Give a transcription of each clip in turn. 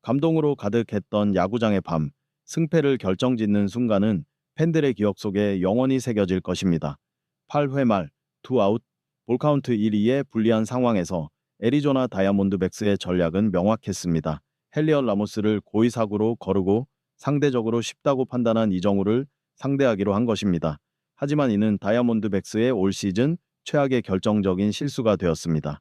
감동으로 가득했던 야구장의 밤, 승패를 결정짓는 순간은 팬들의 기억 속에 영원히 새겨질 것입니다. 8회 말, 투아웃, 볼카운트 1-2의 불리한 상황에서 애리조나 다이아몬드백스의 전략은 명확했습니다. 헬리엇 라모스를 고의사구로 거르고 상대적으로 쉽다고 판단한 이정우를 상대하기로 한 것입니다. 하지만 이는 다이아몬드백스의 올 시즌 최악의 결정적인 실수가 되었습니다.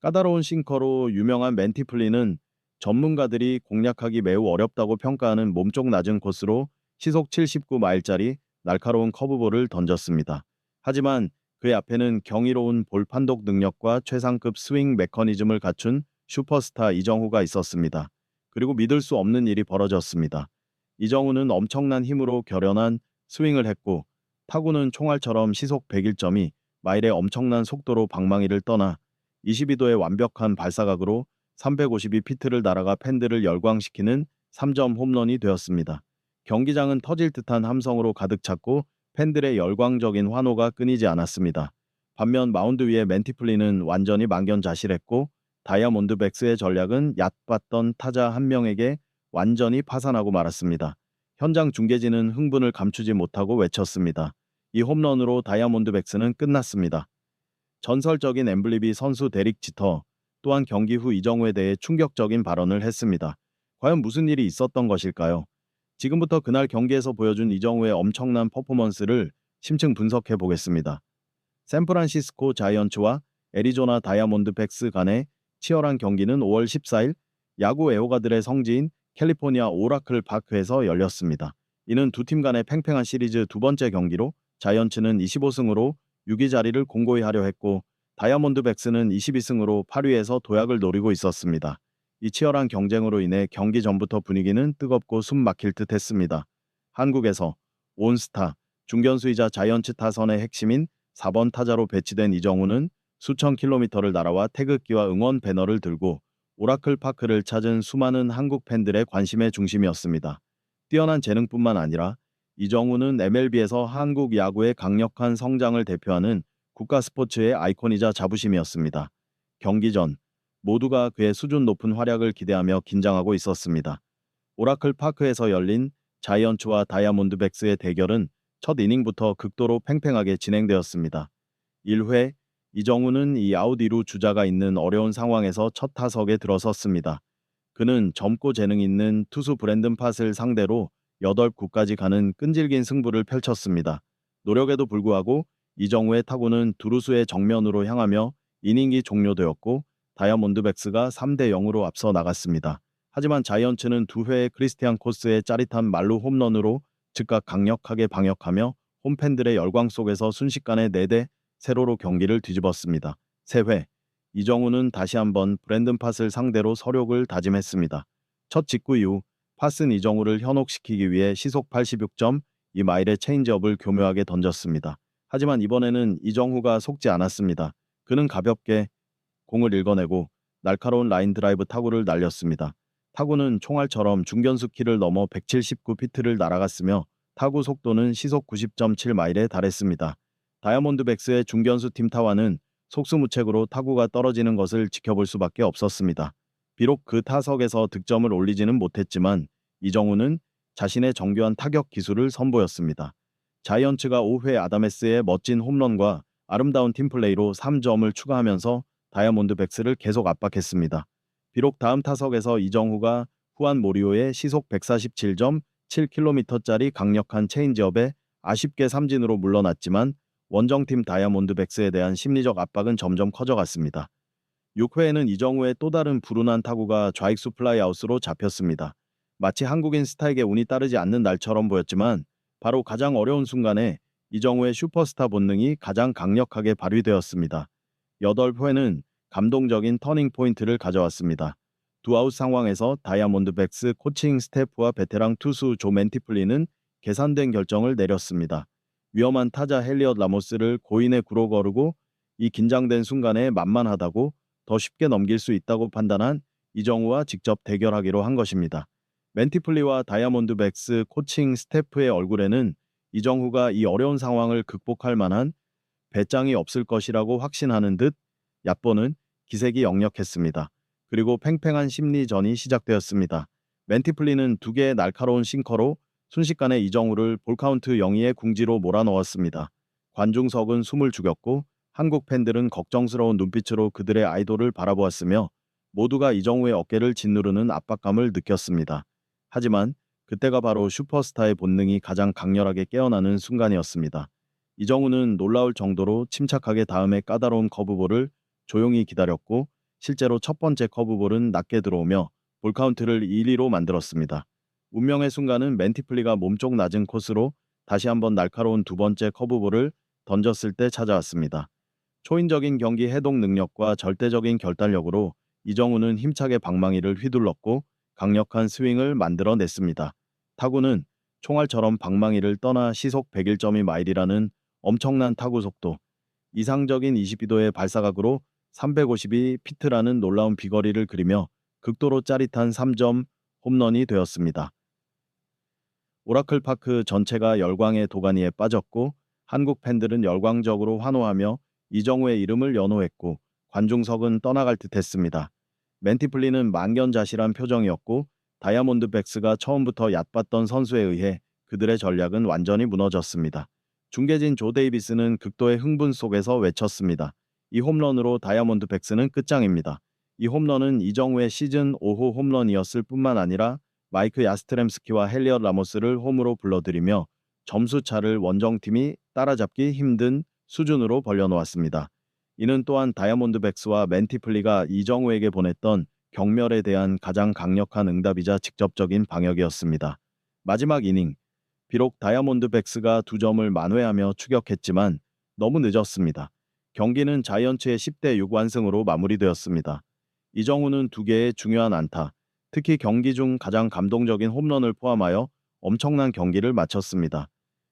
까다로운 싱커로 유명한 맨티플리는 전문가들이 공략하기 매우 어렵다고 평가하는 몸쪽 낮은 코스로 시속 79마일짜리 날카로운 커브볼을 던졌습니다. 하지만 그의 앞에는 경이로운 볼 판독 능력과 최상급 스윙 메커니즘을 갖춘 슈퍼스타 이정후가 있었습니다. 그리고 믿을 수 없는 일이 벌어졌습니다. 이정후는 엄청난 힘으로 결연한 스윙을 했고 타구는 총알처럼 시속 101점이 마일의 엄청난 속도로 방망이를 떠나 22도의 완벽한 발사각으로 352피트를 날아가 팬들을 열광시키는 3점 홈런이 되었습니다. 경기장은 터질 듯한 함성으로 가득 찼고 팬들의 열광적인 환호가 끊이지 않았습니다. 반면 마운드 위의 맨티플리는 완전히 망견자실했고 다이아몬드백스의 전략은 얕봤던 타자 한 명에게 완전히 파산하고 말았습니다. 현장 중계진은 흥분을 감추지 못하고 외쳤습니다. 이 홈런으로 다이아몬드백스는 끝났습니다. 전설적인 엠블리비 선수 데릭 지터 또한 경기 후 이정우에 대해 충격적인 발언을 했습니다. 과연 무슨 일이 있었던 것일까요? 지금부터 그날 경기에서 보여준 이정우의 엄청난 퍼포먼스를 심층 분석해 보겠습니다. 샌프란시스코 자이언츠와 애리조나 다이아몬드백스 간의 치열한 경기는 5월 14일 야구 애호가들의 성지인 캘리포니아 오라클 파크에서 열렸습니다. 이는 두 팀 간의 팽팽한 시리즈 두 번째 경기로 자이언츠는 25승으로 6위 자리를 공고히 하려 했고 다이아몬드백스는 22승으로 8위에서 도약을 노리고 있었습니다. 이 치열한 경쟁으로 인해 경기 전부터 분위기는 뜨겁고 숨 막힐 듯 했습니다. 한국에서 온스타, 중견수이자 자이언츠 타선의 핵심인 4번 타자로 배치된 이정우는 수천 킬로미터를 날아와 태극기와 응원 배너를 들고 오라클 파크를 찾은 수많은 한국 팬들의 관심의 중심이었습니다. 뛰어난 재능뿐만 아니라 이정우는 MLB에서 한국 야구의 강력한 성장을 대표하는 국가 스포츠의 아이콘이자 자부심이었습니다. 경기 전 모두가 그의 수준 높은 활약을 기대하며 긴장하고 있었습니다. 오라클 파크에서 열린 자이언츠와 다이아몬드백스의 대결은 첫 이닝부터 극도로 팽팽하게 진행되었습니다. 1회 이정우는 이 아웃 2루 주자가 있는 어려운 상황에서 첫 타석에 들어섰습니다. 그는 젊고 재능 있는 투수 브랜든 팟을 상대로 8구까지 가는 끈질긴 승부를 펼쳤습니다. 노력에도 불구하고 이정우의 타구는 두루수의 정면으로 향하며 이닝이 종료되었고 다이아몬드백스가 3대 0으로 앞서 나갔습니다. 하지만 자이언츠는 두 회의 크리스티안 코스의 짜릿한 말루 홈런으로 즉각 강력하게 방역하며 홈팬들의 열광 속에서 순식간에 4대 0로 경기를 뒤집었습니다. 3회 이정우는 다시 한번 브랜든 팟을 상대로 서력을 다짐했습니다. 첫 직구 이후 팟은 이정우를 현혹시키기 위해 시속 86.2마일의 체인지업을 교묘하게 던졌습니다. 하지만 이번에는 이정우가 속지 않았습니다. 그는 가볍게 공을 읽어내고 날카로운 라인 드라이브 타구를 날렸습니다. 타구는 총알처럼 중견수 키를 넘어 179피트를 날아갔으며 타구 속도는 시속 90.7마일에 달했습니다. 다이아몬드백스의 중견수 팀 타와는 속수무책으로 타구가 떨어지는 것을 지켜볼 수밖에 없었습니다. 비록 그 타석에서 득점을 올리지는 못했지만 이정우는 자신의 정교한 타격 기술을 선보였습니다. 자이언츠가 5회 아다메스의 멋진 홈런과 아름다운 팀플레이로 3점을 추가하면서 다이아몬드백스를 계속 압박했습니다. 비록 다음 타석에서 이정후가 후안 모리오의 시속 147.7km짜리 강력한 체인지업에 아쉽게 삼진으로 물러났지만 원정팀 다이아몬드백스에 대한 심리적 압박은 점점 커져갔습니다. 6회에는 이정후의 또 다른 불운한 타구가 좌익수 플라이아웃으로 잡혔습니다. 마치 한국인 스타에게 운이 따르지 않는 날처럼 보였지만 바로 가장 어려운 순간에 이정후의 슈퍼스타 본능이 가장 강력하게 발휘되었습니다. 8회는 감동적인 터닝 포인트를 가져왔습니다. 두아웃 상황에서 다이아몬드백스 코칭 스태프와 베테랑 투수 조 맨티플리는 계산된 결정을 내렸습니다. 위험한 타자 헬리엇 라모스를 고인의 구로 거르고 이 긴장된 순간에 만만하다고 더 쉽게 넘길 수 있다고 판단한 이정우와 직접 대결하기로 한 것입니다. 맨티플리와 다이아몬드백스 코칭 스태프의 얼굴에는 이정후가 이 어려운 상황을 극복할 만한 배짱이 없을 것이라고 확신하는 듯 얕보는 기색이 역력했습니다. 그리고 팽팽한 심리전이 시작되었습니다. 맨티플리는 두 개의 날카로운 싱커로 순식간에 이정우를 볼카운트 0-2의 궁지로 몰아넣었습니다. 관중석은 숨을 죽였고 한국 팬들은 걱정스러운 눈빛으로 그들의 아이돌을 바라보았으며 모두가 이정우의 어깨를 짓누르는 압박감을 느꼈습니다. 하지만 그때가 바로 슈퍼스타의 본능이 가장 강렬하게 깨어나는 순간이었습니다. 이정우는 놀라울 정도로 침착하게 다음에 까다로운 커브볼을 조용히 기다렸고 실제로 첫 번째 커브볼은 낮게 들어오며 볼카운트를 1-2로 만들었습니다. 운명의 순간은 맨티플리가 몸쪽 낮은 코스로 다시 한번 날카로운 두 번째 커브볼을 던졌을 때 찾아왔습니다. 초인적인 경기 해동 능력과 절대적인 결단력으로 이정우는 힘차게 방망이를 휘둘렀고 강력한 스윙을 만들어냈습니다. 타구는 총알처럼 방망이를 떠나 시속 101.2마일이라는 엄청난 타구 속도, 이상적인 22도의 발사각으로 352피트라는 놀라운 비거리를 그리며 극도로 짜릿한 3점 홈런이 되었습니다. 오라클 파크 전체가 열광의 도가니에 빠졌고 한국 팬들은 열광적으로 환호하며 이정우의 이름을 연호했고 관중석은 떠나갈 듯했습니다. 맨티플리는 만견자실한 표정이었고 다이아몬드백스가 처음부터 얕봤던 선수에 의해 그들의 전략은 완전히 무너졌습니다. 중계진 조 데이비스는 극도의 흥분 속에서 외쳤습니다. 이 홈런으로 다이아몬드백스는 끝장입니다. 이 홈런은 이정우의 시즌 5호 홈런이었을 뿐만 아니라 마이크 야스트렘스키와 헬리엇 라모스를 홈으로 불러들이며 점수차를 원정팀이 따라잡기 힘든 수준으로 벌려놓았습니다. 이는 또한 다이아몬드백스와 맨티플리가 이정우에게 보냈던 경멸에 대한 가장 강력한 응답이자 직접적인 방역이었습니다. 마지막 이닝, 비록 다이아몬드백스가 2점을 만회하며 추격했지만 너무 늦었습니다. 경기는 자이언츠의 10-6 완승으로 마무리되었습니다. 이정우는 2개의 중요한 안타, 특히 경기 중 가장 감동적인 홈런을 포함하여 엄청난 경기를 마쳤습니다.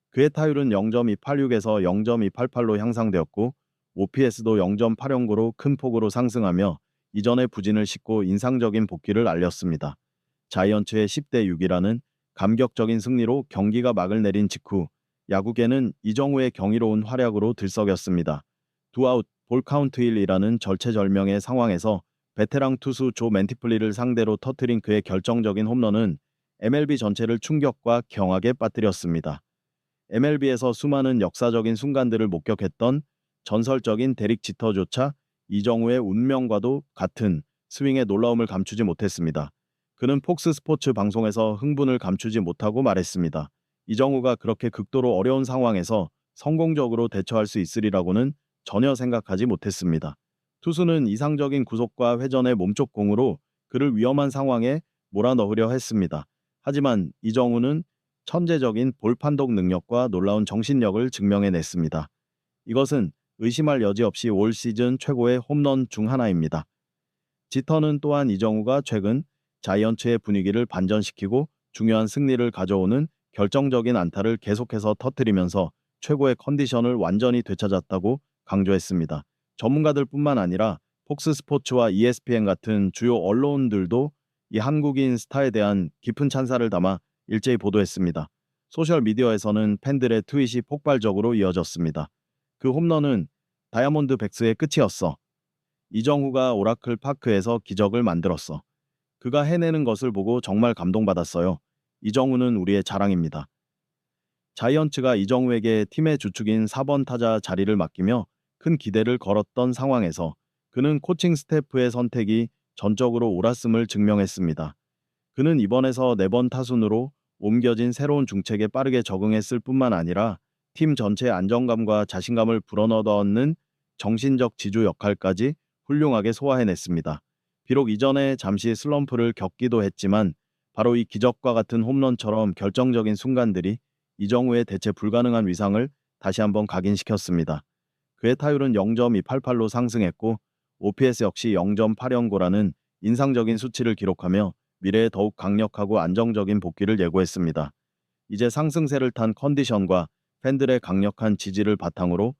그의 타율은 0.286에서 0.288로 향상되었고 OPS도 0.809로 큰 폭으로 상승하며 이전의 부진을 싣고 인상적인 복귀를 알렸습니다. 자이언츠의 10-6이라는 감격적인 승리로 경기가 막을 내린 직후 야구계는 이정우의 경이로운 활약으로 들썩였습니다. 두아웃 볼 카운트 1이라는 절체절명의 상황에서 베테랑 투수 조 맨티플리를 상대로 터뜨린 그의 결정적인 홈런은 MLB 전체를 충격과 경악에 빠뜨렸습니다. MLB에서 수많은 역사적인 순간들을 목격했던 전설적인 데릭 지터조차 이정우의 운명과도 같은 스윙의 놀라움을 감추지 못했습니다. 그는 폭스 스포츠 방송에서 흥분을 감추지 못하고 말했습니다. 이정우가 그렇게 극도로 어려운 상황에서 성공적으로 대처할 수 있으리라고는 전혀 생각하지 못했습니다. 투수는 이상적인 구속과 회전의 몸쪽 공으로 그를 위험한 상황에 몰아넣으려 했습니다. 하지만 이정우는 천재적인 볼 판독 능력과 놀라운 정신력을 증명해냈습니다. 이것은 의심할 여지 없이 올 시즌 최고의 홈런 중 하나입니다. 지터는 또한 이정우가 최근 자이언츠의 분위기를 반전시키고 중요한 승리를 가져오는 결정적인 안타를 계속해서 터뜨리면서 최고의 컨디션을 완전히 되찾았다고 강조했습니다. 전문가들뿐만 아니라 폭스 스포츠와 ESPN 같은 주요 언론들도 이 한국인 스타에 대한 깊은 찬사를 담아 일제히 보도했습니다. 소셜미디어에서는 팬들의 트윗이 폭발적으로 이어졌습니다. 그 홈런은 다이아몬드백스의 끝이었어. 이정우가 오라클 파크에서 기적을 만들었어. 그가 해내는 것을 보고 정말 감동받았어요. 이정우는 우리의 자랑입니다. 자이언츠가 이정우에게 팀의 주축인 4번 타자 자리를 맡기며 큰 기대를 걸었던 상황에서 그는 코칭 스태프의 선택이 전적으로 옳았음을 증명했습니다. 그는 이번에서 4번 타순으로 옮겨진 새로운 중책에 빠르게 적응했을 뿐만 아니라 팀 전체의 안정감과 자신감을 불어넣는 정신적 지주 역할까지 훌륭하게 소화해냈습니다. 비록 이전에 잠시 슬럼프를 겪기도 했지만 바로 이 기적과 같은 홈런처럼 결정적인 순간들이 이정우의 대체 불가능한 위상을 다시 한번 각인시켰습니다. 그의 타율은 0.288로 상승했고 OPS 역시 0.809라는 인상적인 수치를 기록하며 미래에 더욱 강력하고 안정적인 복귀를 예고했습니다. 이제 상승세를 탄 컨디션과 팬들의 강력한 지지를 바탕으로